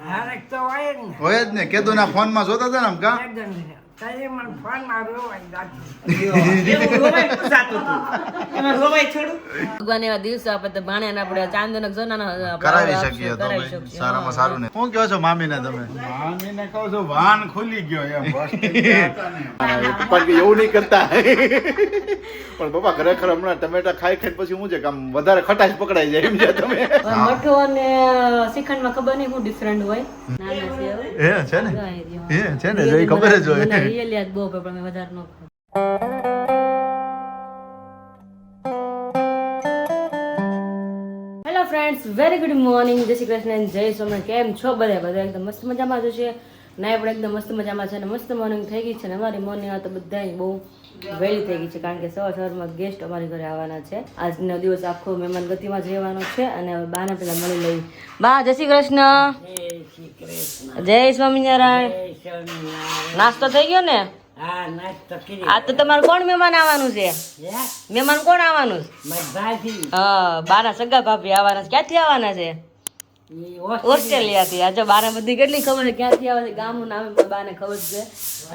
હારેક તો હોય જ ને. હોય જ ને. કેદુ ના ફોન માં જોતા હતા ને આમ કા એકદમ છે. તારે મને ફોન મારો હોય દાદી. ભગવાન એવા દિવસો આપે તો ભાણ્યા ને આપણે ચાંદન સોનાનો કરાવી શકીએ તો ભાઈ સારામાં સારું ને. શું કહો છો મામીને તમે? મામીને કહું છું વાન ખુલી ગયો એમ પપ્પા કે એવું નહીં કરતા. પણ પપ્પા ખરેખર હમણાં ટમેટા ખાઈ ખાઈ પછી શું છે કે આમ વધારે ખટાશ પકડાઈ જાય એમ છે તમે. મઠો અને શ્રીખંડ માં ખબર નહીં શું ડિફરન્ટ હોય. નાના છે હવે. હે છે ને હે છે ને જોઈ ખબર જ હોય. મને રિયલ યાદ બહુ પણ મેં વધારે ન hello friends, very good morning. જય શ્રી કૃષ્ણ, જય સોમનાથ. કેમ છો બધા એકદમ મસ્ત મજામાં જ છે ને? આપણે એકદમ મસ્ત મજામાં છે ને મસ્ત મોર્નિંગ થઈ ગઈ છે ને અમારી મોર્નિંગ તો બધા બહુ વહેલી થઈ ગઈ છે કારણ કે સવારમાં ગેસ્ટ અમારી ઘરે આવવાના છે. આજનો દિવસ આખો મહેમાન ગતિમાં જ રહેવાનો છે અને બાને પેલા મળી લઈ. બા જય શ્રી કૃષ્ણ. જય સ્વામિનારાયણ. નાસ્તો થઈ ગયો ને? હા નાસ્તો કરી. આ તો તમારું કોણ મહેમાન આવવાનું છે? મહેમાન કોણ આવવાનું છે? મારી ભાભી હા, બાના સગા ભાભી આવવાના છે. ક્યાંથી આવવાના છે? ઓસ્ટ્રેલિયાથી. આજે બાને બધી કેટલી ખબર છે ક્યાંથી આવે છે, ગામનું નામ બાને ખબર છે.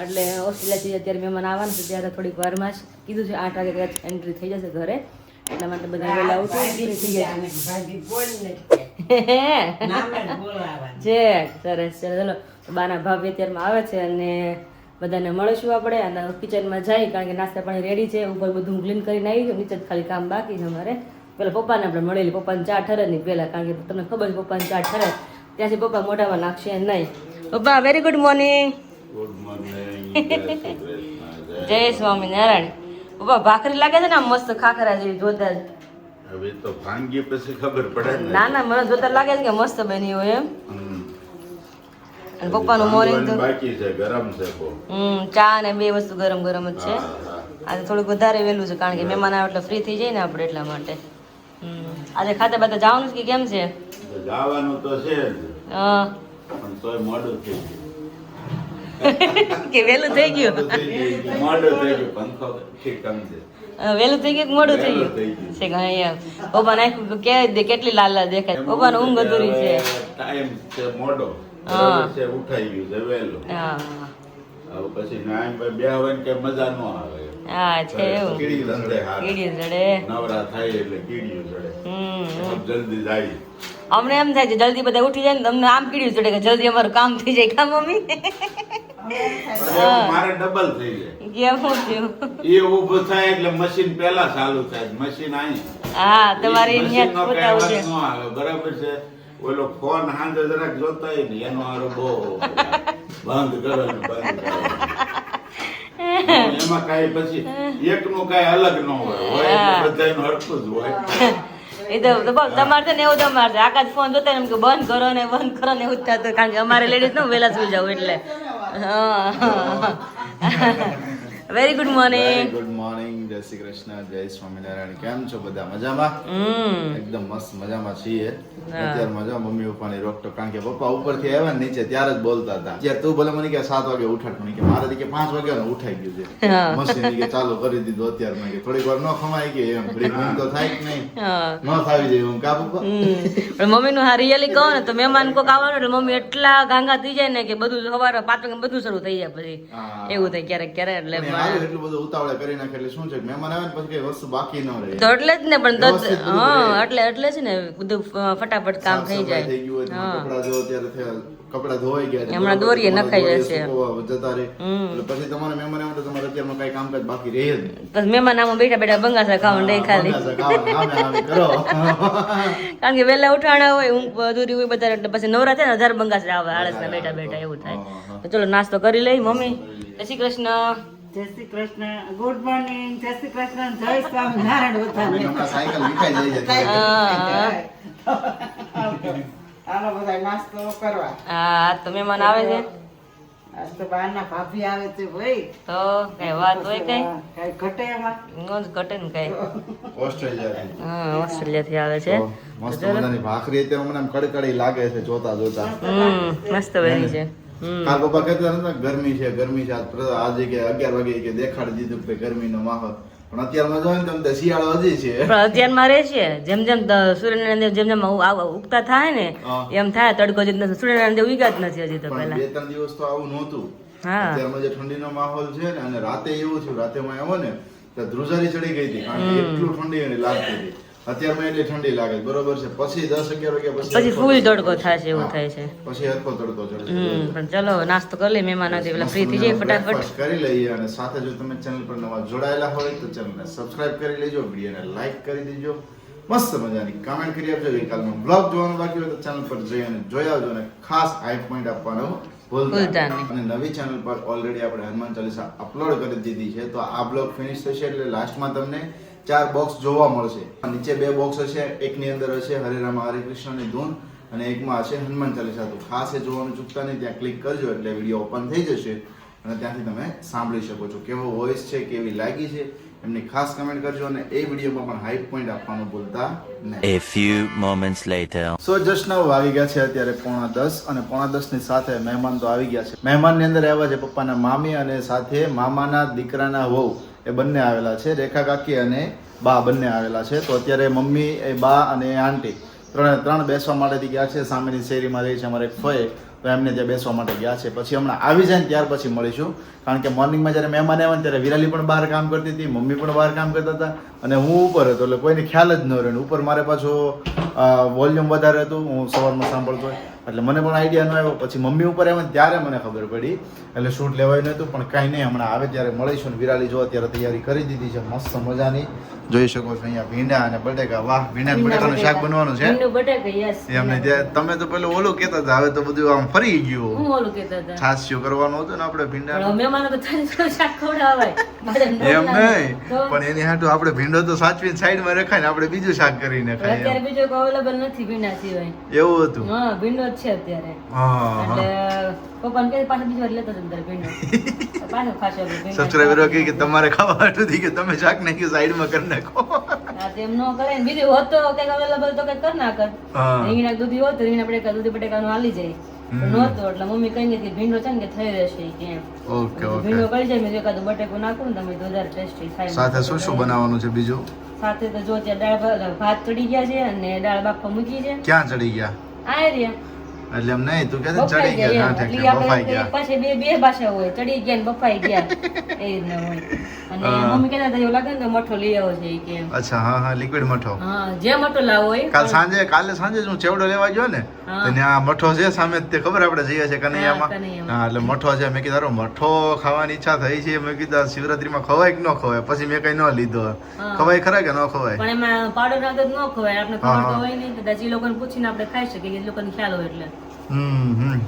એટલે ઓસ્ટ્રેલિયાથી અત્યારે મહેમાન આવવાના છે. ત્યારે થોડીક વારમાં જ કીધું છે 8 વાગે કદાચ એન્ટ્રી થઈ જશે ઘરે, એટલા માટે બધા વહેલા ઉઠી થઈ ગયા ભાભી બોલ ને નામે જ બોલાવા. છે. સરસ. ચલો બાના ભાભી અત્યારમાં આવે છે અને બધાને મળીશું આપણે અને કિચનમાં જઈ કારણ કે નાસ્તા પાણી રેડી છે. ઉપર બધું ક્લીન કરીને આવી ગયું, નીચે જ ખાલી કામ બાકી છે અમારે. પેલા પપ્પાને આપણે મળેલી, પપ્પાને ચા ઠરે નહીં પહેલા કારણ કે તમને ખબર છે પપ્પાને ચા ઠરે ત્યાંથી પપ્પા મોઢામાં નાખશે નહીં. પપ્પા very good morning. Good morning. જય સ્વામિનારાયણ. પપ્પા ભાખરી લાગે છે ને આમ મસ્ત ખાખરા જેવી જોતા જ. હવે તો ભાંગી પછી ખબર પડે ને. ના ના મને જોતા લાગે છે કે મસ્ત બની હોય એમ. અને પપ્પાનું મોર્નિંગ તો બાકી છે, ગરમ છે બહુ. ચા ને બે વસ્તુ ગરમ ગરમ જ છે. આજે થોડુંક વધારે વહેલું છે કારણ કે મહેમાન આવે એટલે ફ્રી થઈ જાય ને આપણે એટલા માટે. આજે ખાતે બાતે જવાનું છે કે કેમ છે? જવાનું તો છે જ, હા. પણ તોય મોડું થઈ કે વહેલું થઈ ગયું? ગયું. મોડું થઈ ગયું. પંખો ઠીક કમ છે. વહેલું થઈ ગયું કે મોડું થઈ વહેલું થઈ ગયું ગયું. છે? અહીંયા પપ્પા નાખ્યું કે કેટલી લાલ લાલ દેખાય. પપ્પાનો ઊંઘ અધૂરી છે. ટાઈમ છે મોડો. હા. બરાબર છે, ઉઠાઈ ગયું છે વહેલું. હા હવે પછી નાઈન બે હોય ને કે મજા ન આવે. હા છે એવું. કીડી લંડે હારે. કીડી જડે. નવરા થાય એટલે કીડીયું ચડે. જલ્દી જાય. અમને એમ થાય છે જલ્દી બધા ઉઠી જાય ને તમને આમ કીડ્યું ચડે કે જલ્દી અમારું કામ થઈ જાય. કા મમ્મી? મારે ડબલ થઈ જાય. કેવું થયું? એ ઊભું થાય એટલે મશીન પેલા ચાલુ થાય. મશીન અહીં. હા તમારી મશીન નો કઈ પોતાવું છે. અવાજ ન આવે. બરાબર છે. ઓલો ફોન હાંજે જરાક જોતા હોય ને એનો હારો બહુ બંધ કરો ને બંધ કરો. એમાં કઈ પછી એકનું કઈ અલગ ન હોય એટલે બધાનું હરખું જ હોય. એ તો તમારે છે ને એવું તમારે છે આકાશ ફોન જોતા ને એમ કે બંધ કરો ને એવું જ થતું કારણ કે અમારે લેડીઝ ને વહેલા સુઈ જાવ એટલે. Very good morning. Good morning. જય શ્રી કૃષ્ણ, જય સ્વામિનારાયણ. કેમ છો બધા? મજામાં? એકદમ મસ્ત મજામાં છીએ. અત્યારે મજા મમ્મી પપ્પાની રોકટોક કારણ કે પપ્પા ઉપરથી આવ્યા ને નીચે ત્યારે જ બોલતા હતા. ત્યારે તું ભલે મને કે 7 વાગે ઉઠાડ, મને કે મારે કે 5 વાગ્યાનો ઉઠાઈ ગયું છે. મશીન કે ચાલુ કરી દીધું અત્યારે મેં કે થોડીક વાર ન ખમાય કે એમ થોડીક ઊંઘ તો થાય કે નહીં ન થાવી જાય હું કા પપ્પા. પણ મમ્મી નું હા રિયલી કહો ને તો મહેમાન કોક આવવાનું એટલે મમ્મી એટલા ગાંગા થઈ જાય ને કે બધું સવારે 5 વાગે બધું શરૂ થઈ જાય પછી એવું થાય ક્યારેક ક્યારેક. એટલે એટલું બધું ઉતાવળે કરી નાખે એટલે શું છે મહેમાન આવે ને પછી કઈ વસ્તુ બાકી ન રહે. તો એટલે જ ને પણ હા એટલે છે ને બધું ફટાફટ કામ થઈ જાય. થઈ ગયું હોય કપડા ધો ત્યારે કપડા ધોવાઈ ગયા હમણાં દોરીએ નખાઈ જશે જતા રહે એટલે પછી તમારે મહેમાન આવે તો તમારે અત્યારમાં કઈ કામકાજ બાકી રહે જ નહીં. પછી મહેમાન આમાં બેઠા બેઠા બંગાસા ખાવાનું નહીં ખાલી કરો કારણ કે વહેલા ઉઠાણા હોય ઊંઘ અધૂરી હોય બધા એટલે પછી નવરા થાય ને 1000 બંગાસા આવે આળસના બેઠા બેઠા એવું થાય. તો ચલો નાસ્તો કરી લઈ. મમ્મી જય શ્રી કૃષ્ણ. જય શ્રી કૃષ્ણ, ગુડ મોર્નિંગ, જય શ્રી કૃષ્ણ, જય સ્વામિનારાયણ બધાને. હમણાં સાયકલ વિખાઈ જાય છે. આનો બધા નાસ્તો કરવા. હા તો મહેમાન આવે છે આજ તો બહારના ભાભી આવે છે ભાઈ. તો કઈ વાત હોય કઈ કઈ ઘટે એમાં? નો જ ઘટે ને કઈ. ઓસ્ટ્રેલિયા હા ઓસ્ટ્રેલિયા થી આવે છે. મસ્ત મજાની ભાખરી અત્યારે મને આમ કડકડી લાગે છે જોતા જોતા. મસ્ત બની છે. કાલ પપ્પા કહેતા હતા ગરમી છે આજે કે 11 વાગે કે દેખાડી દીધું કે ગરમીનો માહોલ પણ અત્યારમાં જોઈએ ને તો શિયાળો હજી છે. પણ અત્યારમાં રહે છે જેમ જેમ સૂર્યનારાયણ દેવ જેમ જેમ ઉગતા થાય ને હા. એમ થાય તડકો જ નથી. સૂર્યનારાયણ દેવ ઉગ્યા જ નથી હજી તો પણ પહેલા. 2-3 દિવસ તો આવું નહોતું. હા. અત્યારમાં જે ઠંડીનો માહોલ છે ને અને રાતે એવું થયું, રાતે માં આવ્યો ને તો ધ્રુજારી ચડી ગઈ હતી કારણ કે એટલું ઠંડી એને લાગતી હતી. અત્યારમાં એટલી ઠંડી લાગે બરોબર છે. પછી 10-11 વાગ્યા પછી ફૂલ તડકો થાય છે, એવું થાય છે. પછી હરખો તડકો ચડે છે. પણ ચલો નાસ્તો કરી લઈએ, મહેમાન હતી પેલા ફ્રી થઈ જાય ફટાફટ. બ્રેકફાસ્ટ કરી લઈએ અને સાથે જો તમે ચેનલ પર નવા જોડાયેલા હોય તો ચેનલને સબસ્ક્રાઇબ કરી લેજો, વિડીયોને લાઈક કરી દેજો, મસ્ત મજાની કમેન્ટ કરી આપજો. ગઈકાલનો બ્લોગ જોવાનું બાકી હોય તો ચેનલ પર જઈ અને જોઈ આવજો અને ખાસ હાઈ પોઈન્ટ આપવાનો ભૂલતા નહીં. અને નવી ચેનલ પર ઓલરેડી આપણે હનુમાન ચાલીસા અપલોડ કરી દીધી છે, તો આ બ્લોગ ફિનિશ થશે એટલે લાસ્ટમાં તમને 4 બોક્સ જોવા મળશે. નીચે 2 બોક્સ હશે, એકની અંદર હશે હરે રામ હરે કૃષ્ણની ધૂન અને એકમાં હશે હનુમાન ચાલીસા. તો ખાસ એ જોવાનું ચૂકતા નહીં, ત્યાં ક્લિક કરજો એટલે વિડીયો ઓપન થઈ જશે અને ત્યાંથી તમે સાંભળી શકો છો. કેવો વોઇસ છે, કેવી લાગી છે એમની ખાસ કમેન્ટ કરજો અને એ વિડીયોમાં પણ હાઈ પોઈન્ટ આપવાનું ભૂલતા નહીં. A few moments later. So just now આવી ગયા છે અત્યારે 9:45 અને 9:45 ની સાથે મહેમાન તો આવી ગયા છે. મહેમાનની અંદર આવ્યા છે પપ્પાના મામી અને સાથે મામાના દીકરાના વહુ, એ બંને આવેલા છે. રેખા કાકી અને બા બંને આવેલા છે. તો અત્યારે મમ્મી, એ બા અને એ આંટી ત્રણ બેસવા માટેથી ગયા છે. સામેની શેરીમાં રહી છે અમારે એક ફોય, તો એમને ત્યાં બેસવા માટે ગયા છે. પછી હમણાં આવી જાય ને ત્યાર પછી મળીશું. કારણ કે મોર્નિંગમાં જ્યારે મહેમાન આવ્યા ને ત્યારે વિરાલી પણ બહાર કામ કરતી હતી, મમ્મી પણ બહાર કામ કરતા હતા અને હું ઉપર હતો એટલે કોઈને ખ્યાલ જ ન રહ્યો. ઉપર મારે પાછું વોલ્યુમ વધારે હતું, હું સવારમાં સાંભળતો હોય એટલે મને પણ આઈડિયા ન આવ્યો. પછી મમ્મી ઉપર આવ્યા ત્યારે મને ખબર પડી, એટલે શૂટ લેવાયું નહોતું. પણ કાંઈ નહીં, હમણાં આવે ત્યારે મળીશું. ને વિરાલી જો અત્યારે તૈયારી કરી દીધી છે મસ્ત મજાની, જોઈ શકો છો. અહીંયા ભીંડા અને બટેકા. વાહ, ભીંડા અને બટેકાનું શાક બનવાનું છે ભીંડું બટેકા, yes. એમને ત્યાં. તમે તો પેલું ઓલું કહેતા હતા, હવે તો બધું આમ ફરી ગયું. હું ઓલું કહેતા હતા. છાસ્યું કરવાનું હતું ને આપણે ભીંડા. પણ મહેમાનો તો થાળી શાક ખવડાવાય. મારે ન એમ લાગે. નહીં, તો પણ એની હાટું આપણે ભીંડો તો સાચવીને સાઈડમાં રખાય ને આપણે બીજું શાક કરીને અત્યારે ખાઈએ. બીજો કોઈ અવેલેબલ નથી ભીંડા સિવાય. એવું હતું. હા, ભીંડો જ છે અત્યારે. હા, એટલે પપ્પાને કહે પાછા બીજી વાર લેતો હતો અંદર ભીંડો. પાછો ખાશો એટલે ભીંડા સબસ્ક્રાઇબરો કહે કે તમારે ખાવા હાટું થી કે તમે શાક નાખ્યું સાઈડમાં કરી નાખો. હા, તો એમ ન કરે ને. બીજું હોત તો કંઈક અવેલેબલ તો કંઈક કરી નાખત. હા. રીંગણા દૂધી હોત તો રીંગણા બટેકા દૂધી બટેકાનું હાલી જાય. પણ નહોતું એટલે મમ્મી કહી કે ભીંડો છે ને કે થઈ રહેશે કે એમ. ઓકે ભીંડો ઓકે. કરી જાય મેં એકાદું બટેકું નાખું ને તમે તો વધારે ટેસ્ટી થાય. સાથે શું શું બનાવવાનું છે બીજું? સાથે તો જો ત્યાં ભાત ચડી ગયા છે અને દાળ બાફવા મૂકી છે. ક્યાં ચડી ગયા? આ રહ્યા એટલે એમ નહીં, તું કહે છે બફાઈ ચડી ગયા, ગયા ના એમ. ઠીક એટલે છે, આપણે બફાઈ કહીએ ગયા. પાછી બે ભાષા હોય, ચડી ગયા ને બફાઈ ગયા એ રીતના હોય. અને મમ્મી કહેતા હતા એવું લાગે ને તો મઠો લઈ આવો છે ઈ કે એમ. અચ્છા, હા હા, લિક્વિડ મઠો. હા, જે મઠો લાવો હોય. કાલે સાંજે જ હું ચેવડો લેવા ગયો ને, હા. તો ત્યાં મઠો છે સામે જ, તે ખબર આપણે જઈએ છે હા, કનૈયામાં. કનૈયામાં. હા, એટલે મઠો છે. મેં કીધું તારો મઠો ખાવાની ઈચ્છા થઈ છે. મેં કીધું આ શિવરાત્રીમાં ખવાય કે ન ખવાય? પછી મેં કઈ ન લીધો. હા. ખવાય ખરા કે ન ખવાય? પણ એમાં પાવડર નાખે તો ન ખવાય. આપણે હા, ખબર તો હા. હોય નહીં. કદાચ એ લોકોને પૂછીને આપણે ખાઈ શકીએ, એ લોકોને ખ્યાલ હોય એટલે.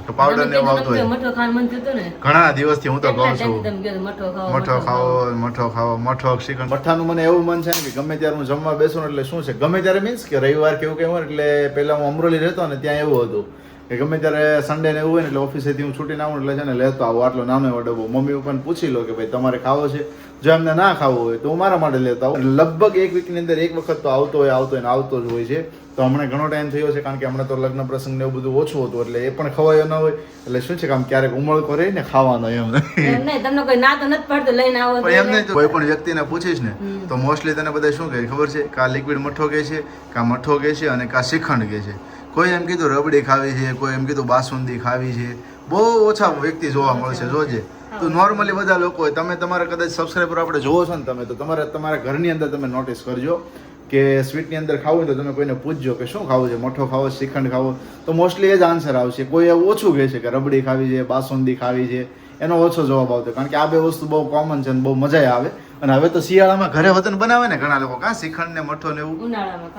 તો પાવડર ને એવું આવતો તમે હોય. મઠો ખાવાનું મન થતું ને ઘણા દિવસથી હું તો કહું છું તમે કીધું મઠો ખાઓ, મઠો ખાવો, મઠો ખાવો, મઠો શ્રીખંડ. મઠાનું મને એવું મન છે ને કે ગમે ત્યારે હું જમવા બેસું ને એટલે શું છે, ગમે ત્યારે મીન્સ કે રવિવાર કે એવું કંઈ હોય એટલે પહેલા હું અમરોલી રહેતો ને ત્યાં એવું હતું કે ગમે ત્યારે સન્ડે ને એવું હોય ને એટલે ઓફિસેથી હું છૂટીને આવું એટલે છે ને લેતો આવું આટલો નાનો એવો ડબ્બો. મમ્મી પપ્પાને પૂછી લો કે ભાઈ તમારે ખાવો છે, જો એમને ના ખાવો હોય તો હું મારા માટે લેતો આવું. લગભગ એક વીકની અંદર એક વખત તો આવતો હોય ને આવતો જ હોય છે. તો હમણાં ઘણો ટાઈમ થયો છે કારણ કે હમણાં તો લગ્ન પ્રસંગ ને એવું બધું ઓછું હતું એટલે એ પણ ખવાયો ન હોય એટલે શું છે કે આમ ક્યારેક ઉમળકો રહી ને ખાવાનો એમ. એમ નહીં, તમને કોઈ ના તો નથી પડતું લઈને આવો તો પણ એમ નહીં, કોઈ પણ વ્યક્તિને પૂછીશ ને તો મોસ્ટલી તને બધા શું કહે ખબર છે? કા લિક્વિડ મઠો કહે છે, કા મઠો કહે છે અને કા શ્રીખંડ કહે છે. કોઈ એમ કીધું રબડી ખાવી છે, કોઈ એમ કીધું બાસુંદી ખાવી છે. બહુ ઓછા વ્યક્તિ જોવા મળશે. જોજે તો નોર્મલી બધા લોકો હોય. તમે તમારા કદાચ સબસ્ક્રાઈબર આપણે જોવો છો ને તમે, તો તમારા ઘરની અંદર તમે નોટિસ કરજો કે સ્વીટની અંદર ખાવું હોય તો તમે કોઈને પૂછજો કે શું ખાવું છે, મઠો ખાવો, શ્રીખંડ ખાવો, તો મોસ્ટલી એ જ આન્સર આવશે. કોઈ એવું ઓછું કહે છે કે રબડી ખાવી છે, બાસુંદી ખાવી છે, એનો ઓછો જવાબ આવતો. કારણ કે આ બે વસ્તુ બહુ કોમન છે અને બહુ મજા આવે. અને હવે તો શિયાળામાં ઘરે વતન બનાવે ને ઘણા લોકો, કાં શ્રીખંડ ને મઠો ને એવું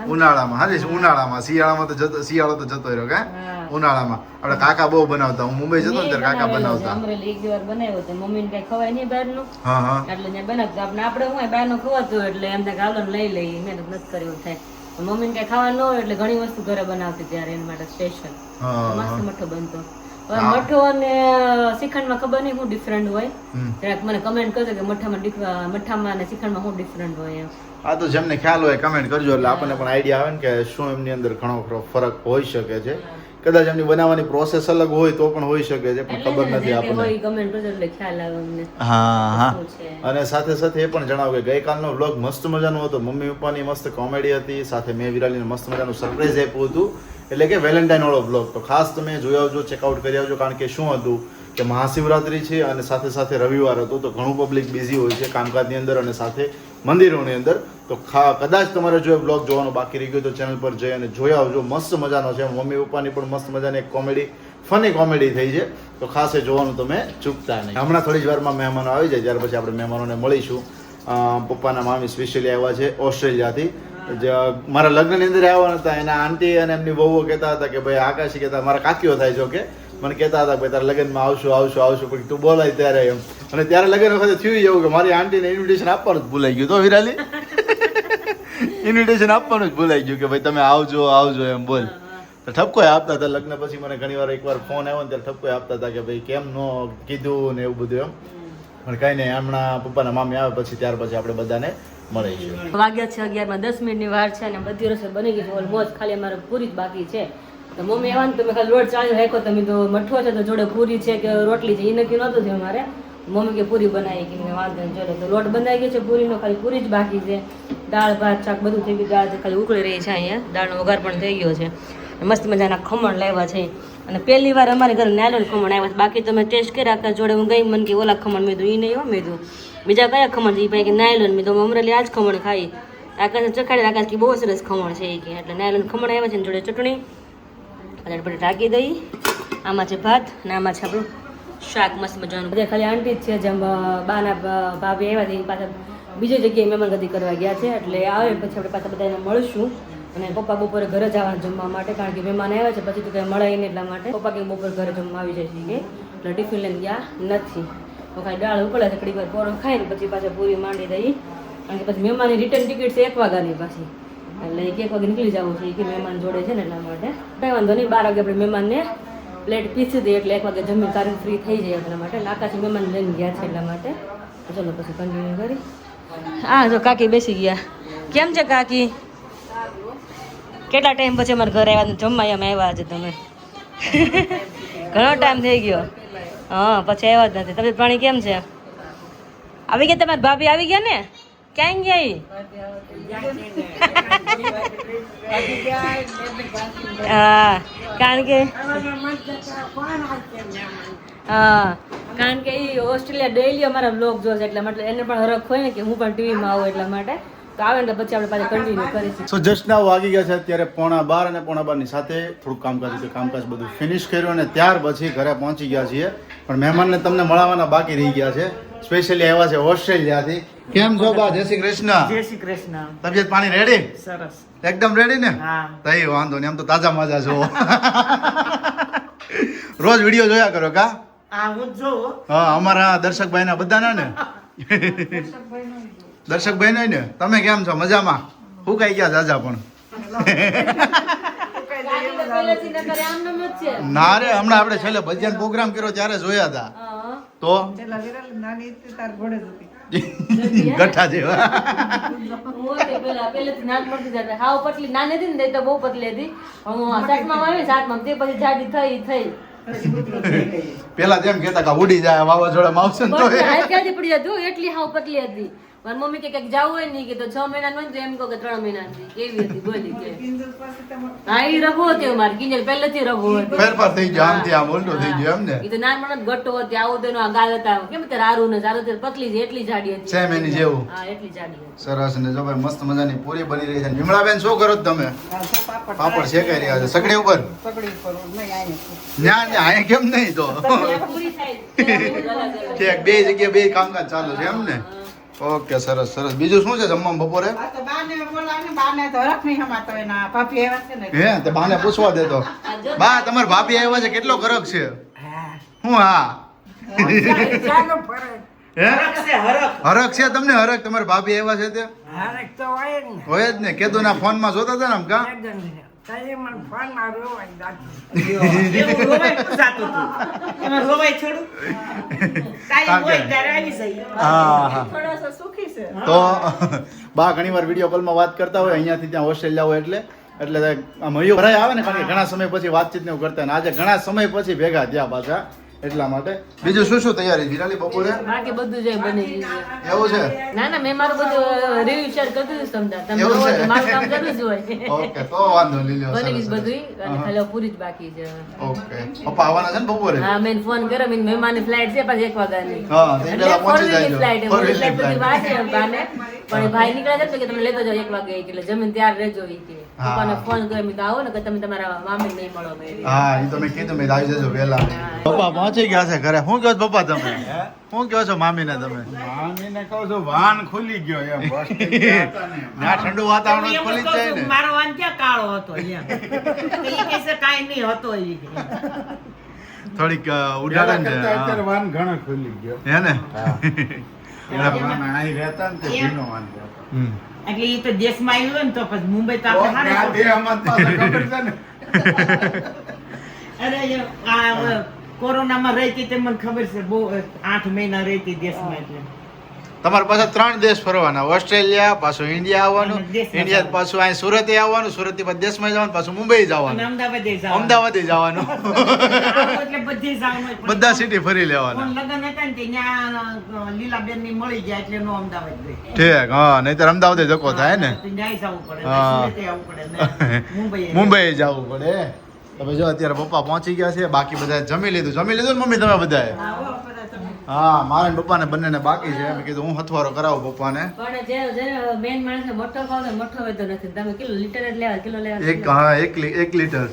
ઉનાળામાં. હા જી, ઉનાળામાં. શિયાળામાં તો શિયાળો તો જતો રહ્યો. કાં ઉનાળામાં આપણે કાકા બહુ બનાવતા. હું મુંબઈ જતો ને ત્યારે કાકા બનાવતા. અમરેલી એક વાર બનાવ્યો તો મમ્મીને કઈ ખવાય નહીં બહારનું હા હા. એટલે ત્યાં બનાવતા. આપણે હું બહારનું ખવાતું એટલે એમ થાય કે હાલો ને લઈ લઈએ, મહેનત નથી કરી એવું થાય. મમ્મીને કઈ ખાવા ન હોય એટલે ઘણી વસ્તુ ઘરે બનાવતી ત્યારે એના માટે સ્પેશિયલ મસ્ત મઠો બનતો. હવે મઠો અને શ્રીખંડમાં ખબર નહીં શું ડિફરન્ટ હોય, જરાક મને કમેન્ટ કરજો કે મઠામાં અને શ્રીખંડમાં શું ડિફરન્ટ હોય એમ. આ તો જેમને ખ્યાલ હોય કમેન્ટ કરજો એટલે આપણને પણ આઈડિયા આવે ને કે શું એમની અંદર ઘણો ખરો ફરક હોઈ શકે છે. કદાચ એમની બનાવવાની પ્રોસેસ અલગ હોય તો પણ હોઈ શકે છે, પણ ખબર નથી આપણને. કમેન્ટ કરજો એટલે ખ્યાલ આવે અમને હા હા. શું છે. અને સાથે સાથે એ પણ જણાવો કે ગઈકાલનો વ્લોગ મસ્ત મજાનો હતો. મમ્મી પપ્પાની મસ્ત કોમેડી હતી, સાથે મેં વિરાલીને મસ્ત મજાનું સરપ્રાઈઝ આપ્યું હતું, એટલે કે વેલેન્ટાઇન વાળો વ્લોગ. તો ખાસ તમે જોઈ આવજો, ચેકઆઉટ કરી આવજો, કારણ કે શું હતું કે મહાશિવરાત્રી છે અને સાથે સાથે રવિવાર હતો, તો ઘણું પબ્લિક બિઝી હોય છે કામકાજની અંદર અને સાથે મંદિરોની અંદર. તો કદાચ તમારે જો વ્લોગ જોવાનું બાકી રહી ગયું તો ચેનલ પર જઈ અને જોઈ આવજો. મસ્ત મજાનો છે. મમ્મી પપ્પાની પણ મસ્ત મજાની એક કોમેડી, ફની કોમેડી થઈ છે, તો ખાસ એ જોવાનું તમે ચૂકતા નહીં. હમણાં થોડી જ વારમાં મહેમાનો આવી જાય, ત્યાર પછી આપણે મહેમાનોને મળીશું. પપ્પાના મામી સ્પેશિયલી આવ્યા છે ઓસ્ટ્રેલિયાથી. મારા લગ્નની અંદર આવ્યા હતા, એના આંટી અને એમની વહુઓ કહેતા હતા કે ભાઈ આકાશી કહેતા, મારા કાકીઓ થાય છે કે મને કહેતા હતા કે તારા લગ્નમાં આવશું પણ તું બોલાય ત્યારે એમ. અને ત્યારે લગ્ન વખતે થયું એવું કે મારી આંટીને ઇન્વિટેશન આપવાનું જ ભૂલાઈ ગયું. તો વિરાલી ઇન્વિટેશન આપવાનું જ ભૂલાઈ ગયું કે ભાઈ તમે આવજો એમ બોલ. તો ઠપકો આપતા હતા. લગ્ન પછી મને ઘણી વાર એકવાર ફોન આવ્યો ને ત્યારે ઠપકો આપતા હતા કે ભાઈ કેમ નો કીધું ને એવું બધું એમ. પણ કઈ નહીં, હમણાં પપ્પાના મામી આવે પછી ત્યાર પછી આપણે બધાને મળીશું. વાગ્યા છે 11 10 મિનિટની વાર છે અને બધી રસોઈ બની ગઈ છે ઓલમોસ્ટ. ખાલી અમારે પૂરી જ બાકી છે. તો મમ્મી આવવાનું તમે ખાલી લોટ ચાલુ રાખો, તમે તો મઠો છે તો જોડે પૂરી છે કે રોટલી છે એ નક્કી નહોતું થયું અમારે. મમ્મી કે પૂરી બનાવી કે મેં વાંધો નહીં જોડે. તો લોટ બંધાઈ ગયો છે પૂરીનો, ખાલી પૂરી જ બાકી છે. દાળ ભાત શાક બધું થઈ ગયું. દાળ ખાલી ઉકળી રહી છે અહીંયા, દાળનો વઘાર પણ થઈ ગયો છે. મસ્ત મજાના ખમણ લાવ્યા છે અને પહેલી વાર અમારે ઘરે નાયલોન ખમણ આવ્યા છે. બાકી તમે ટેસ્ટ કર્યા આખા જોડે હું ગઈ મને કે ઓલા ખમણ મેં એ નહીં હો મેં બીજા કયા ખમણ છે એ ભાઈ કે નાયલોન મેં તો અમરેલી આ જ ખમણ ખાઈ. આકાશ ચખાડી આકાશ કે બહુ સરસ ખમણ છે એ કે, એટલે નાયલોન ખમણ આવ્યા છે ને જોડે ચટણી અને પછી ઢાંકી દઈ. આમાં છે ભાત અને આમાં છે આપણું શાક મસ્ત મજાનું. બધા ખાલી આંટી જ છે, જેમ બાના ભાભી આવ્યા છે એ પાછા બીજી જગ્યાએ મહેમાનગતિ કરવા ગયા છે, એટલે આવે પછી આપણે પાછા બધાને મળશું. અને પપ્પા બપોરે ઘરે જવાના જમવા માટે, કારણ કે મહેમાન આવ્યા છે પછી તો કંઈ મળે નહીં એટલા માટે. પપ્પા કંઈ બપોરે ઘરે જમવા આવી જાય છે એટલે ટિફિન લઈને ગયા નથી. તો કાંઈ દાળ ઉકળે છે, ઘડી વાર પોરો ખાઈને પછી પાછા પૂરી માંડી દઈ. કારણ કે પછી મહેમાનની રિટર્ન ટિકિટ છે 1 વાગ્યાની પાછી, એટલે 1 વાગે નીકળી જવું છે કે મહેમાન જોડે છે ને એટલા માટે. કંઈ વાંધો નહીં, 12 વાગે આપણે મહેમાનને પ્લેટ પીસી દઈએ એટલે 1 વાગે જમીન તારીખ ફ્રી થઈ જાય એટલા માટે. આકાશી મહેમાન લઈને ગયા છે એટલા માટે. ચલો પછી કન્ટિન્યુ કરી. હા જો કાકી બેસી ગયા. કેમ છે કાકી? કેટલા ટાઈમ પછી અમારા ઘરે આવ્યા જમવા એમ આવ્યા છે તમે? ઘણો ટાઈમ થઈ ગયો. હા પછી આવ્યા જ નથી. તબિયત પાણી કેમ છે? આવી ગયા તમારી ભાભી આવી ગયા ને? ક્યાં ગયા? હા કારણ કે એ ઓસ્ટ્રેલિયા ડેઈલી અમારા બ્લોગ જોશે એટલે મતલબ એને પણ હરખ હોય ને કે હું પણ ટીવીમાં આવું એટલા માટે. તો આવે ને પછી આપણે પાછા કન્ટિન્યુ કરીશું. સો જસ્ટ નાવ વાગી ગયા છે અત્યારે 11:15 અને 11:15 સાથે થોડુંક કામકાજ હતું, કામકાજ બધું ફિનિશ કર્યું અને ત્યાર પછી ઘરે પહોંચી ગયા છીએ. પણ મહેમાનને તમને મળવાના બાકી રહી ગયા છે. સ્પેશિયલી આવ્યા છે ઓસ્ટ્રેલિયાથી. કેમ છો બા? જય શ્રી કૃષ્ણ. જય શ્રી કૃષ્ણ. તબિયત પાણી રેડી? સરસ. એકદમ રેડી ને? હા. તઈ વાંધો નહીં, આમ તો તાજા માજા છો. રોજ વિડીયો જોયા કરો કા? આ હું જોઉં. હા, અમારા દર્શકભાઈના બધાના ને. દર્શકભાઈ ને તમે કેમ છો? મજામાં? હું કઈ ગયા જાજા પણ? ના રે, હમણાં આપણે છેલ્લે ભજન પ્રોગ્રામ કર્યો ત્યારે જોયા હતા. તો ગઠ્ઠા જેવા. હાવ પતલી નાની હતી ને તો બહુ પતલી હતી. હું 7માં આવી 7માં તે પછી જાડી થઈ. પેલા તેમ કેતા કે ઉડી જાય વાવાઝોડા આવશે ને તો ક્યાંથી પડી હતી એટલી હાવ પતલી હતી. મારી મમ્મી કે કંઈક જવું હોય નહીં કે તો 6 મહિનાનું હોય તો એમ કહો કે 3 મહિનાની કેવી હતી બોલી કે હા એ રઘુ હતી મારી કિંજલ પહેલેથી રઘુ હતી. ફેરફાર થઈ ગયો, આમથી આમ ઉલટો થઈ ગયો એમ ને. એ તો નાનપણ ગટ્ટો હતી, આવું તેનો આ ગાલ હતા કેમ તે રારું ને સારું પતલી છે એટલી જાડી હતી. સેમ એની જેવું. હા એટલી જાડી હતી. સરસ ને જો ભાઈ મસ્ત મજાની પૂરી બની રહી છે. વિમળાબેન શું કરો છો તમે? પાપડ શેકાઈ રહ્યા છે સગડી ઉપર. ન્યા ન્યા અહીંયા કેમ નહીં તો? ઠીક, બે જગ્યાએ બે કામકાજ ચાલુ છે એમ ને? ઓકે સરસ સરસ. બીજું શું છે જમવામાં બપોરે? હે તે બાને પૂછવા દેતો. બા તમાર ભાભી આવ્યા છે કેટલો ફરક છે? હું હા હરખ છે તમને? હરખ તમારા ભાભી આવ્યા છે તે હોય જ ને. કેદુ ના ફોન માં જોતા હતા ને આમ કા? તો બા ઘણી વાર વિડીયો કોલમાં વાત કરતા હોય અહીંયાથી ત્યાં ઓસ્ટ્રેલિયા હોય એટલે. એટલે આમ હૈયો ભરાય આવે ને, કારણ કે ઘણા સમય પછી વાતચીત ને એવું કરતા, અને આજે ઘણા સમય પછી ભેગા થયા પાછા, એટલા માટે. બીજું શું શું તૈયારી વિરાલી બપોરે? બાકી બધું જે બની ગયું છે. એવું છે? ના ના, મેં મારું બધું રિવ્યુ શેર કરી દીધું સમજા. તમે એવું છે? મારું કામ કરવું જ હોય. ઓકે, તો વાંધો નહીં, લ્યો. બની સરસ, ગયું સરસ. બધું, અને ખાલી પૂરી જ બાકી છે. ઓકે, પપ્પા આવવાના છે ને બપોરે? હા, મેં ફોન કર્યો, મેં મહેમાનની ફ્લાઇટ છે પાછી 1 વાગ્યાની. હા, તે એટલે પહેલા પહોંચી four-wheel ની જાજો. flight, Four-wheel ફ્લાઇટ ની બધી flight. વાર છે બાને. પણ એ ભાઈ નીકળ્યા છે ને કે તમે લેતો જાઓ 1 વાગે, એટલે જમીન ત્યાર રહેજો ઈ કે. હા. પપ્પાને ફોન કર્યો, મેં કીધું આવો ને કે તમે તમારા મામી નહીં મળો મેં. હા, એ તો મેં કીધું, મેં આવી જજો વહેલા. પપ્પા પહોંચી ગયા છે ઘરે. શું કહો છો પપ્પા તમે? શું કહો છો મામીને તમે? મામીને કહું છું વાહન ખુલી ગયો એમ બસ સ્ટેન્ડ ગયા હતા ને એમ. ના, ઠંડુ વાતાવરણ જ ખુલી જ જાય ને. મારો વાન ક્યાં કાળો હતો એમ. ઈ કહે છે કાંઈ નહીં હતો ઈ કે. થોડીક પહેલા ઉડાડે ને. કરતા અત્યારે હા. વાહન ઘણો ખુલી ગયો. હે ને? પેલા વાહન અહીં રહેતા ને તે ભીનો વાહન રહેતો. હમ. એટલે ઈ તો દેશમાં આવ્યું હોય ને તો પછી મુંબઈ તો તો આપણે આ હારે દેહમાં જ પાછા ખબર છે ને. અરે જો આ કોરોનામાં રહી હતી તે મને ખબર છે બહુ 8 મહિના રહી હતી દેશમાં એટલે તમારે પાછા 3 દેશ ફરવાના, ઓસ્ટ્રેલિયા, પાછું ઇન્ડિયા આવવાનું, અને દેશમાં ઇન્ડિયા પાછું અહીં સુરતે આવવાનું, સુરત થી પાછું દેશમાં જવાનું, પાછું મુંબઈ અને જવાનું, અમદાવાદે જવાનું. અમદાવાદે જવાનું. આવું એટલે બધે જવાનું હોય. પણ બધા સિટી ફરી લેવાના. પણ લગ્ન હતા ને તે ન્યા લીલાબેન ની મળી ગયા એટલે નો અમદાવાદ ગઈ. ઠીક, હા, નહીતર અમદાવાદે ધક્કો થાય ને. તો ન્યાય જવું પડે, હા. સુરતે આવવું પડે ને મુંબઈ મુંબઈ જવું પડે. તમે જો અત્યારે પપ્પા પહોંચી ગયા છે, બાકી બધા જમી લીધું ને મમ્મી તમે બધાએ? હા, મારા ને પપ્પાને બંનેને બાકી છે. મેં કીધું હું હથવારો કરાવું પપ્પાને. પણ જે મેન માણસે મઠો ખાવ તો મઠો વધો નથી. તમે કિલો લીટર જ લેવા, કિલો લેવા. એક, હા, 1 લીટર.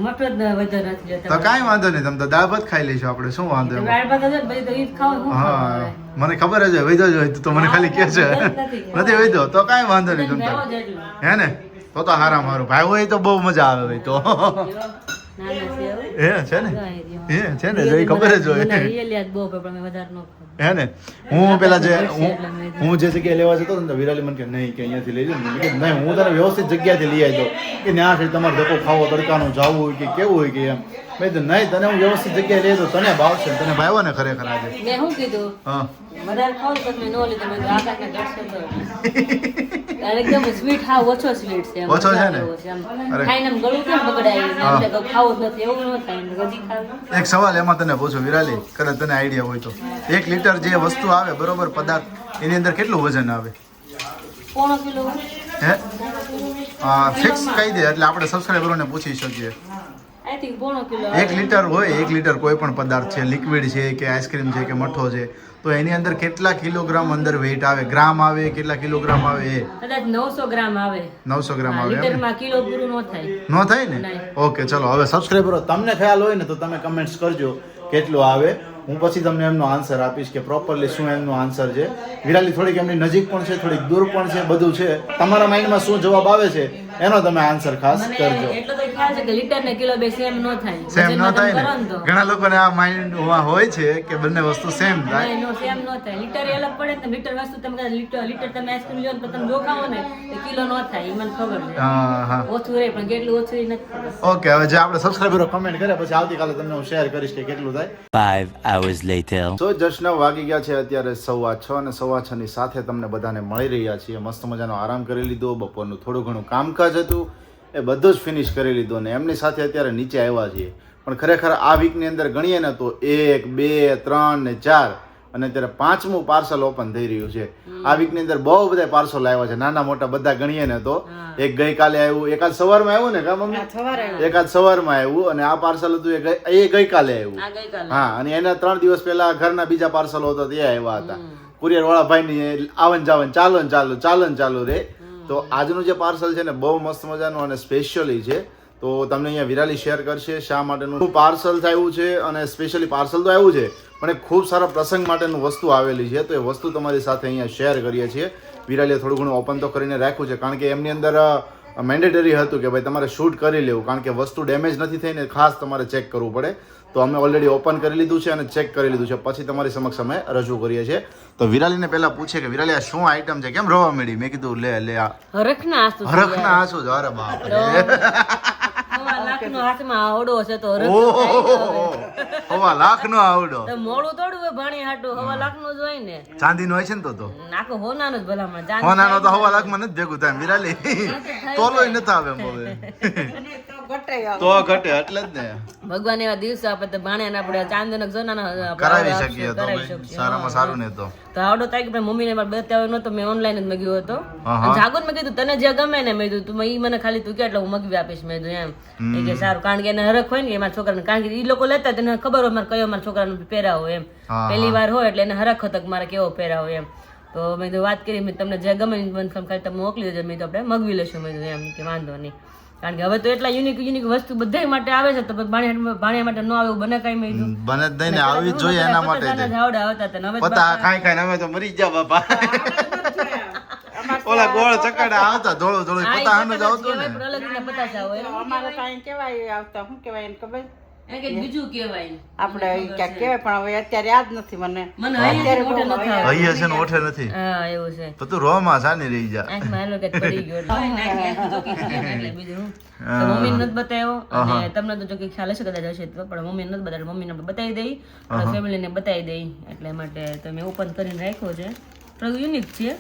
મઠો જ વધો નથી લેતા. તો કાંઈ વાંધો નહીં, તમે તો દાળ ભાત ખાઈ લઈશું આપણે, શું વાંધો એમાં? દાળ ભાત જ હોય, પછી તો ઈ જ ખાવ, શું હા, ખાવાનું હવે? મને ખબર જ હોય, વૈધો જ હોય, તું તો મને ખાલી કહે છે. નથી વૈધો તો કાંઈ વાંધો નહીં બધાને તમ ભાવો તારે. જ એટલો. હે ને? તો હારા મારું ભાઈ હોય તો બહુ મજા આવે ભાઈ તો. નાના છે હવે. હે છે ને? હા, એ રહ્યો. હે છે ને? જો ઈ ખબર જ હોય. મને really યાદ બહુ પણ મેં વધારે ન ખાધું. હે ને? હું પેલા જે એટલે મેં હું જે જગ્યાએ લેવા જતો હતો ને તો વિરાલી મને કે નહીં કે અહીંયાથી લઈ જાઓ. મેં કીધું નહીં, હું તને વ્યવસ્થિત જગ્યાથી લઈ આવી દઉં કે ત્યાં સુધી તમારે ધક્કો ખાવો, તડકાનું જાવું હોય કે કેવું હોય કે એમ. મેં કીધું નહીં, તને હું વ્યવસ્થિત જગ્યાએ લઈ દઉં, તને ભાવશે. તને ભાવ્યો ને ખરેખર આજે? મેં શું કીધું હા. વધારે ખાવ તો મેં નો લીધું. મેં આકાશને ઘટશે તો અને એકદમ સ્વીટ, હા, ઓછો સ્વીટ છે એમ. ઓછો છે ને? એવો છે એમ. અરે. ખાઈને આમ ગળું કેમ બગડાય છે? હા. એટલે ખાવું જ નથી એવું ન થાય એમ. હજી ખાવું. એક સવાલ એમાં તને પૂછું વિરાલી, કદાચ તને આઈડિયા હોય તો. 1 લીટર જે વસ્તુ આવે બરોબર પદાર્થ, એની અંદર કેટલું વજન આવે? 1.5 કિલો. હે? ફિક્સ કહી દે એટલે આપણે સબસ્ક્રાઈબરોને પૂછી શકીએ. I think 1.5 kilo. 1 લીટર હોય, 1 લીટર કોઈ પણ પદાર્થ છે, લિક્વિડ છે કે આઈસ્ક્રીમ છે કે મઠો છે, તો એની અંદર કેટલા કિલોગ્રામ અંદર વેઇટ આવે, ગ્રામ આવે, કેટલા કિલોગ્રામ આવે? એ કદાચ 900 ગ્રામ આવે. 900 ગ્રામ હા, આવે એમ ને? લીટરમાં કિલો પૂરું ન થાય. નો થાય ને? નહીં. ઓકે, ચલો હવે સબસ્ક્રાઈબરો તમને ખ્યાલ હોય ને તો તમે કમેન્ટ્સ કરજો કેટલું આવે. હું પછી તમને એમનો આન્સર આપીશ કે પ્રોપરલી શું એમનો આન્સર છે. વિરાલી થોડીક એમની નજીક પણ છે, થોડીક દૂર પણ છે, બધું છે. તમારા માઇન્ડમાં શું જવાબ આવે છે એનો તમે આન્સર ખાસ મને કરજો. એટલો તો ખ્યાલ છે કે લીટર ને કિલો બે સેમ ન થાય. સેમ ન વજનમાં થાય તમે કરો ને? તો. ઘણા લોકોને આ માઇન્ડમાં હોય છે કે બંને વસ્તુ સેમ થાય. નહીં, નો સેમ ન થાય. લીટર એ અલગ પડે ને લીટર વસ્તુ તમે કદાચ લીટર તમે આઈસ્ક્રીમ લ્યો ને તો તમે જો ખાઓ ને તો કિલો ન થાય. એ મને ખબર છે. હા, હા. ઓછું રહે પણ કેટલું ઓછું એ નથી ખબર. ઓકે, હવે જે આપણે સબસ્ક્રાઈબરો કમેન્ટ કરે પછી આવતીકાલે તમને હું શેર કરીશ કે કેટલું થાય. 5 hours later. સો જસ્ટ 9 વાગી ગયા છે અત્યારે 6:15 અને 6:15 ની સાથે તમને બધાને મળી રહ્યા છીએ. મસ્ત મજાનો આરામ કરી લીધો, બપોરનું થોડું ઘણું કામકાજ હતું એ બધું જ ફિનિશ કરી લીધું ને એમની સાથે અત્યારે નીચે આવ્યા છીએ. પણ ખરેખર આ વીકની અંદર ગણીએ ને તો 1, 2, 3 ને 4 અને અત્યારે 5મું પાર્સલ ઓપન થઈ રહ્યું છે. આ વીકની અંદર બહુ બધા પાર્સલ આવ્યા છે, નાના મોટા બધા ગણીએ ને તો. એક ગઈકાલે આવ્યું, એકાદ સવારમાં આવ્યું ને કા મમ્મી? સવારે એકાદ સવારમાં આવ્યું અને આ પાર્સલ હતું એ ગઈકાલે આવ્યું. આ ગઈકાલે. હા, અને એના 3 દિવસ પહેલા ઘરના બીજા પાર્સલો હતા તે આવ્યા હતા. કુરિયર વાળા ભાઈની આવન જાવન ચાલો રે. તો આજનું જે પાર્સલ છે ને બહુ મસ્ત મજાનું અને સ્પેશિયલી છે. તો તમને અહીંયા વિરાલી શેર કરશે શા માટેનું પાર્સલ થયું છે. અને સ્પેશિયલી પાર્સલ તો આવ્યું છે પણ એક ખૂબ સારા પ્રસંગ માટેનું વસ્તુ આવેલી છે. તો એ વસ્તુ તમારી સાથે અહીંયા શેર કરીએ છીએ. વિરાલીએ થોડું ઘણું ઓપન તો કરીને રાખ્યું છે કારણ કે એમની અંદર મેન્ડેટરી હતું કે ભાઈ તમારે શૂટ કરી લેવું કારણ કે વસ્તુ ડેમેજ નથી થઈને ખાસ તમારે ચેક કરવું પડે. તો અમે ઓલરેડી ઓપન કરી લીધું છે અને ચેક કરી લીધું છે, પછી તમારી સમક્ષ અમે રજૂ કરીએ છીએ. તો વિરાલીને પહેલા પૂછે કે વિરાલી આ શું આઈટમ છે, કેમ રોવા મળી? મેં કીધું લે આ હરખના આંસુ છે હરખના આંસુ. અરે બાપ રે. 1.5 લાખ લાખનો હાથમાં આવડો છે તો હરખ તો થાય ને હવે. હવા લાખ નો આવડો તો મોડું થોડું હોય ભાણી હાટું હવા લાખનું જ હોય ને ચાંદી નો હોય છે ને તો નાખો હોનાનું જ ભલામણ ચાંદી હોનાનો તો હવા લાખ માં નથી ભેગું થાય વિરાલી તોલોય નથી આવે એમ હવે તો ઘટે એટલે જ ને ભગવાન એવા દિવસો આપે તો ભાણ્યાને આપણે ચાંદીનો સોનાનો આપણે કરાવી આવડો શકીએ આપશું, તો કરાવી ભાઈ, શકીએ. સારામાં હા. સારું ને તો તો આવડો થાય કે મમ્મીને મારે બતાવ્યો નતો મેં ઓનલાઈન જ મગ્યો હતો હા. અને જાગો મેં કીધું તને જે ગમે ને મેં કીધું તું ઈ મને ખાલી તું કે એટલે હું મગવી આપીશ મેં કીધું એમ એ કે સારું કારણ કે એને હરખ હોય ને એમાં છોકરાને કારણ કે ઈ લોકો લેતા તેને ખબર હોય મારે કયો મારા છોકરાને પહેરાવો એમ હા, પહેલી વાર હોય એટલે એને હરખ હતો કે મારે કેવો પહેરાવો એમ તો મેં કીધું વાત કરી મેં તમને જે ગમે મને ખાલી તમે મોકલી દેજો મેં તો આપણે મગવી લેશું મેં કીધું એમ કે વાંધો નહીં કારણ કે હવે તો એટલા યુનિક વસ્તુ બધા માટે આવે છે તો ભાણિયા માટે ન આવે એવું બને કઈ મેં કીધું બને જ નહીં ને આવી જ જોઈએ એના માટે જ. જાવડા આવતા હતા ને હવે તો પતા ખાઈ ખાઈને અમે તો મરી ગયા બાપા ઓલા ગોળ ચકડા આવતા ધોળું ધોળું હા, ઈ પતા હાનું જ પતાસ આવતું ને કહેવાય, પણ અલગ રીતના પતાસ આવે. એનું શું અમારે કહેવાય? કાંઈ કહેવાય આવતા શું કહેવાય એને ખબર એને કંઈક બીજું કહેવાય. આપણે ઈ ક્યાંક કહેવાય પણ હવે અત્યારે યાદ નથી મને મને હૈયે મોઢે નથી આવતું. અહીંયા છે ને ઓઠે નથી હા, એવું છે. તો તું રોમાં સાની રહી જા આંખમાં હાલો કંઈક પડી ગયો એટલે. નાખી તો કંઈક છે ને એટલે બીજું હું. તો મમ્મીને નથી બતાવ્યો અને તમને તો જો કે ખ્યાલ હશે કદાચ હશે તો, પણ મમ્મીને નથી બતાવ્યો. મમ્મીને આપણે બતાવી દઈ અને ફેમિલીને બતાવી દઈ એટલે માટે તો મેં ઓપન કરીને રાખ્યો છે. થોડું યુનિક છે.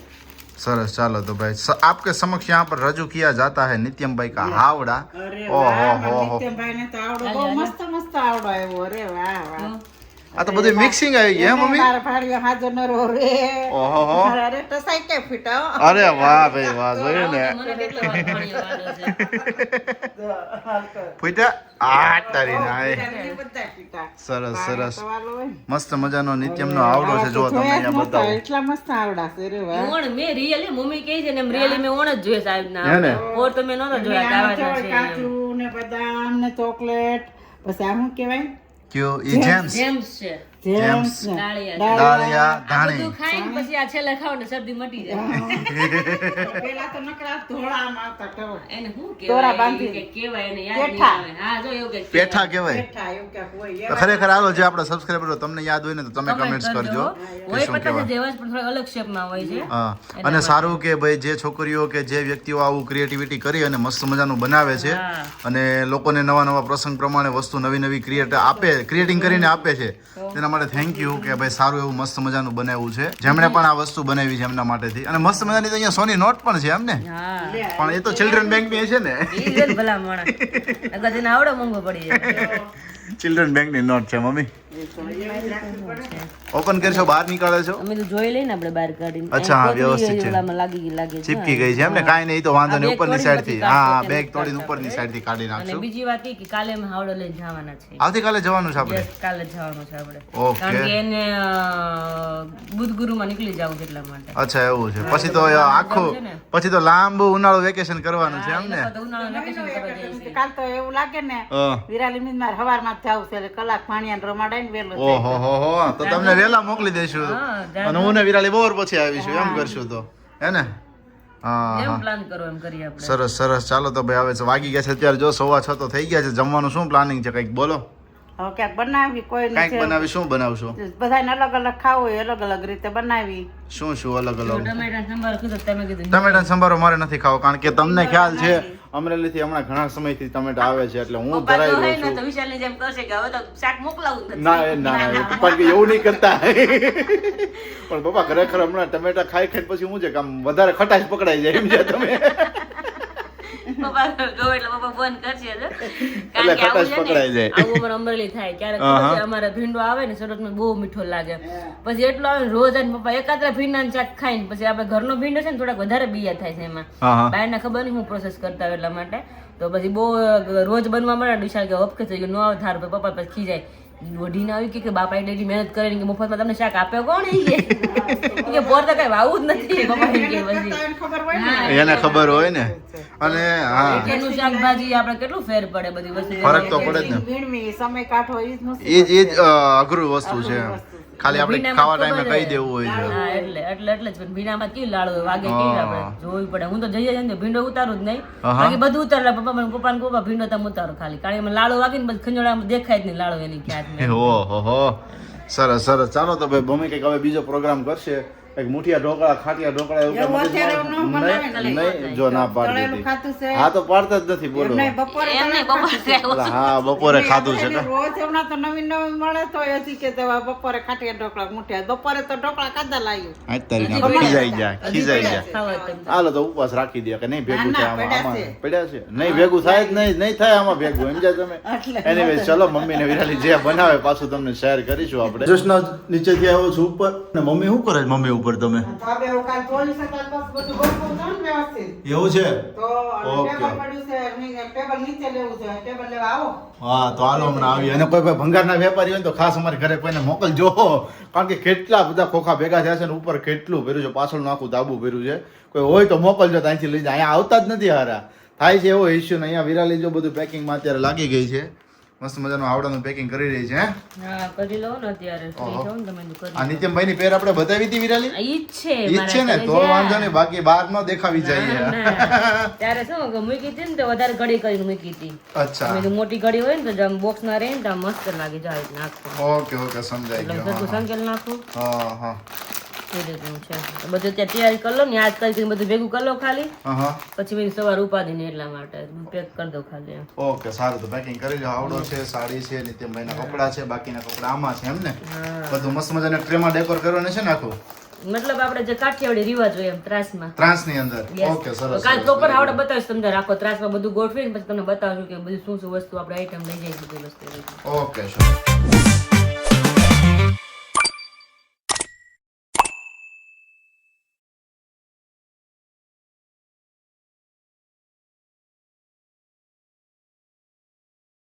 सरस चलो तो भाई आपके समक्ष यहाँ पर रजू किया जाता है नित्यम भाई का हावड़ा અરે ओहो વાહ हो हो નિત્યમભાઈ ને તો આવડો બહુ મસ્ત મસ્ત આવડો આવ્યો અરે વાહ વાહ આ તો બધી મિક્સિંગ આવી ગઈ હે મમ્મી મારા ભાડ્યો હાજો નરો રે ઓહો હો અરે ટસાઈ કે ફીટા અરે વાહ ભાઈ વાહ જોયું ને મને કેટલો વાર પાણી વાળો છે. ફૂટા આ તારી નાય બધા ફીટા સરસ સરસ સવાલો હોય મસ્ત મજાનો નિત્યમ નો આવડો છે જો તમે અહીંયા બતાવો એટલા મસ્ત આવડા છે રે વાહ ઓણ મેં રિયલી મમ્મી કહે છે ને એમ રિયલી મેં ઓણ જ જોઈએ સાહેબ હે ના ને? ઓર તો મેં નહોતા જોયા કે આવા જ છે એમ. કાજુ ને બદામ ને ચોકલેટ પછી આ શું કહેવાય ક્યો ઈ જેમ્સ જેમ્સ છે જેમ્સ ને ડાળિયા દાળિયા આ ધાણી બધું ખાઈને પછી આ છેલ્લે ખાવ ને શરદી મટી જાય પેલા તો નકરા ધોળામાં આવતા ટવો એને શું દોરા કહેવાય બાંધી. ઈ કંઈક કહેવાય એને યાદ નહીં પેઠા. આવે. હા જો એવું કંઈક પેઠા કહેવાય બેઠા એવું ક્યાંક હોય તો ખરેખર હાલો જે આપણા સબસ્ક્રાઇબરો તમને યાદ હોય ને તો તમે કમેન્ટ્સ કરજો કે હોય શું પતા કહેવાય જેવા જ પણ થોડા અલગ શેપમાં હોય છે હા અને સારું કે ભાઈ જે છોકરીઓ કે જે વ્યક્તિઓ આવું ક્રિએટિવિટી કરી અને મસ્ત મજાનું બનાવે છે હા. અને લોકોને નવા નવા પ્રસંગ પ્રમાણે વસ્તુ નવી નવી ક્રિએટિંગ કરીને આપે છે તેના માટે થેન્ક યુ કે ભાઈ સારું એવું મસ્ત મજાનું બનાવ્યું છે જેમણે પણ આ વસ્તુ બનાવી છે એમના માટેથી અને મસ્ત મજાની તો અહીંયા સોની નોટ પણ છે એમ ને હા પણ એ તો ચિલ્ડ્રન બેંક ની છે ને ઈ છે ને ભલા માણસ અગર તેને આવડે મોંઘો પડી જાય ચિલ્ડ્રન બેંક ની નોટ છે મમ્મી ઓપન કરશો બહાર નીકાળે છો અમે તો જોઈ લઈને આપણે બહાર કાઢીને અચ્છા, હા, અહીં વ્યવસ્થિત છે. ઓલામાં લાગે છે. ચીપકી ગઈ છે એમ ને કાંઈ નહીં એ તો વાંધો નહીં આ બેગ ઉપરની તોડીને સાઈડ થી પછી હા કાઢશે બેગ તેને તોડીને કાઢશે. ઉપરની સાઈડ થી કાઢી અને નાખશું બીજી વાત એ કે કાલે અમે હાવડો લઈને જવાના છે આવતીકાલે જવાનું છે આપણે Yes, કાલે જ જવાનું છે આપણે ઓકે. કારણ કે એને બુધ ગુરુમાં નીકળી જવું છે એટલા માટે અચ્છા એવું છે પછી તો આખું પછી તો લાંબુ ઉનાળુ વેકેશન કરવાનું છે એમ ને એ લોકો તો ઉનાળાનું vacation કરવા જાય છે. કાલ તો એવું લાગે ને હા. વિરાલી મિલ મારે હવારમાં જ જાવું છે એટલે કલાક પાણીયા રમાડાય ને વેલો ઓહો હો હો તો તમને વેલા મોકલી દઈશું હા, અને હું ને વિરાલી બપોર પછી આવીશું એમ કરશું તો હે ને હા જેમ હા પ્લાન કરો એમ કરીએ આપણે સરસ સરસ ચાલો તો ભાઈ હવે વાગી ગયા છે અત્યારે જો 6:15 તો થઈ ગયા છે જમવાનું શું પ્લાનિંગ છે કંઈક બોલો હવે ક્યાંક બનાવી કોઈ કંઈક બનાવી શું બનાવશો બધાને અલગ અલગ ખાવું હોય અલગ અલગ રીતે બનાવી શું શું અલગ અલગ ટમેટા સંભાર કીધું તમે કીધું ટમેટા સંભારો મારે નથી ખાવો કારણ કે તમને ખ્યાલ છે અમરેલીથી હમણાં ઘણા સમયથી ટમેટા આવે છે એટલે હું પપ્પા ધરાઈ તો હોય રહ્યો ને તો છું વિશાલની જેમ કરશે કે હવે તો શાક મોકલાવું જ નથી. ના એ ના ના પપ્પા કે એવું નહીં કરતા પણ પપ્પા ખરેખર હમણાં ટમેટા ખાઈ ખાઈ પછી હું છે કે આમ વધારે ખટાશ પકડાઈ જાય એમ છે તમે પપ્પા કહો એટલે પપ્પા ફોન કરશે જ. એટલે કારણ કે આવું ખટાશ છે ને, પકડાઈ જાય. આવું અમારે અમરેલી થાય ક્યારેક ખબર છે, અમારે ભીંડો આવે ને સુરતમાં બહુ મીઠો લાગે પછી એટલો આવે ને રોજ આવીને પપ્પા એકાદરા ભીંડાનું શાક ખાઈને પછી આપણે ઘરનો ભીંડો છે ને થોડાક વધારે બીયા થાય છે એમાં હા હા બહારના ખબર નહીં હું પ્રોસેસ કરતા હોય એટલા માટે તો પછી બહુ રોજ બનવા મળે વિશાલ કે હપકે થઈ ગયું ન આવે થારું પપ્પા પછી ખીજાય વઢીને આવી કે બાપા એટલી મહેનત કરીને કે મફતમાં તમને શાક આપે કોણ ઈ કે પોર તો કઈ વાવું જ નથી પપ્પા એમ કે પછી ખબર હોય ને હા, એને ખબર હોય ને અને હા એનું શાકભાજી આપણે કેટલું ફેર પડે બધી વસ્તુ ફરક તો પડે જ ને વીણવી સમય કાઢવો એ જ નથી એ જ અઘરું વસ્તુ છે ખાલી આપણે ખાવા ટાઈમે કહી દેવું હોય છે હા એટલે જ પણ ભીંડામાં કેવી લાડુ હોય, વાગે કેવી આપણે જોવી પડે હું તો જઈએ જઈને ભીંડો ઉતારું જ નહીં બાકી બધું ઉતારેલા પપ્પા ભીંડો તમે ઉતારો ખાલી કારણ કે મને લાડુ વાગે ને પછી ખંજોળામાં દેખાય જ નહીં લાડુ એની ક્યાંક ઓહો હો સરસ સરસ ચાલો તો ભાઈ મમ્મી કંઈક હવે બીજો પ્રોગ્રામ કરશે એક મુઠિયા ઢોકળા ખાટિયા ઢોકળા એવું એવું કંઈ અત્યારે મગજમાં ન બનાવે ને. નહીં જો ના પાડી તળેલું દીધી. ખાતું છે. હા તો પાડતા જ નથી બોલો એમને બપોરે એમને તળેલું બપોરે ખાતું છે. હા બપોરે ખાધું છે એને ને રોજ હમણાં તો નવીન નવીન મળે તો હજી કે તો બપોરે ખાટિયા ઢોકળા મુઠિયા બપોરે તો ઢોકળા ખાધા લાગ્યું આજ તારીખ ખીજાઈ જાય ખીજાઈ જાય ખાવા તમે. હાલો તો ઉપવાસ રાખી દે કે નહીં ભેગું ના, થાય ના, આમાં પડ્યા આમાં પડ્યા છે નહીં ભેગું થાય જ નહીં થાય આમાં ભેગું સમજ્યા તમે એટલે એનીવેઝ ચલો મમ્મી ને વિરાલી જે બનાવે પાછું તમને શેર કરીશું આપણે જસ્ટ નીચેથી આવ્યો છું ઉપર ને મમ્મી શું કરે છે મમ્મી ઉપર તમે ભાભી એવું કાંઈ તોડી શકાય બસ બધું ગોઠવું છે ને વ્યવસ્થિત. એવું છે તો ઓકે. ટેબલ પડ્યું છે ટેબલ નીચે લેવું છે ટેબલ લેવા આવો હા તો હાલો હમણાં આવી અને કોઈ કોઈ ભંગારના વેપારી હોય ને તો ખાસ અમારે ઘરે કોઈને મોકલજો કારણ કે કેટલા બધા ખોખા ભેગા થયા છે ને ઉપર કેટલું ભર્યું છે પાછળનું આખું ધાબુ ભર્યું છે કોઈ હોય તો મોકલજો તો અહીંથી લઈ જાય અહીંયા આવતા જ નથી હારા થાય છે એવો ઇસ્યુ ને અહીંયા વિરાલી જો બધું પેકિંગમાં અત્યારે લાગી ગઈ છે મસ્ત મજાનું આવડાનું પેકિંગ કરી રહી છે હે હા કરી લો ને અત્યારે free છો ને તમે તો કરી આ નિત્યમભાઈ ની પેર આપણે બતાવી હતી વિરાલી ઈ જ છે ઈ જ છે ને તો વાંધો નહીં બાકી બહાર ન દેખાવી જાય ત્યારે શું કે મૂકી હતી ને તો વધારે ઘડી કરીને મૂકી હતી અચ્છા મેં કીધું મોટી ઘડી હોય ને તો આમ બોક્સ ના રહે ને તો આમ મસ્ત લાગે જાય નાખવું ઓકે ઓકે સમજાઈ એટલે ગયો સરખું સંકેલ નાખું હા હા એ રીતનું છે તો બધું ત્યાં તૈયારી કરી લો ને યાદ કરી બધું ભેગું કરી લો ખાલી હા હા પછી મેં સવાર ઉપાડી ને એટલા માટે પેક કરી દો ખાલી એમ. ઓકે સારું તો પેકિંગ કરી લો આવડો છે સાડી છે નિત્યમભાઈના કપડા છે બાકીના કપડા આમાં છે એમ ને બધું મસ્ત મજાના ટ્રેમાં ડેકોર કરવાનું છે ને આખું મતલબ આપણે જે કાઠિયાવાડી રિવાજ હોય એમ ત્રાસમાં ત્રાસની અંદર Yes. ઓકે તો સરસ કાલ પ્રોપર આવડે બતાવીશ તમને રાખો ત્રાસમાં બધું ગોઠવીને પછી તમને બતાવશું કે બધું શું શું વસ્તુ આપણે આઈટમ લઈ જઈ બધી વસ્તુ ઓકે શ્યોર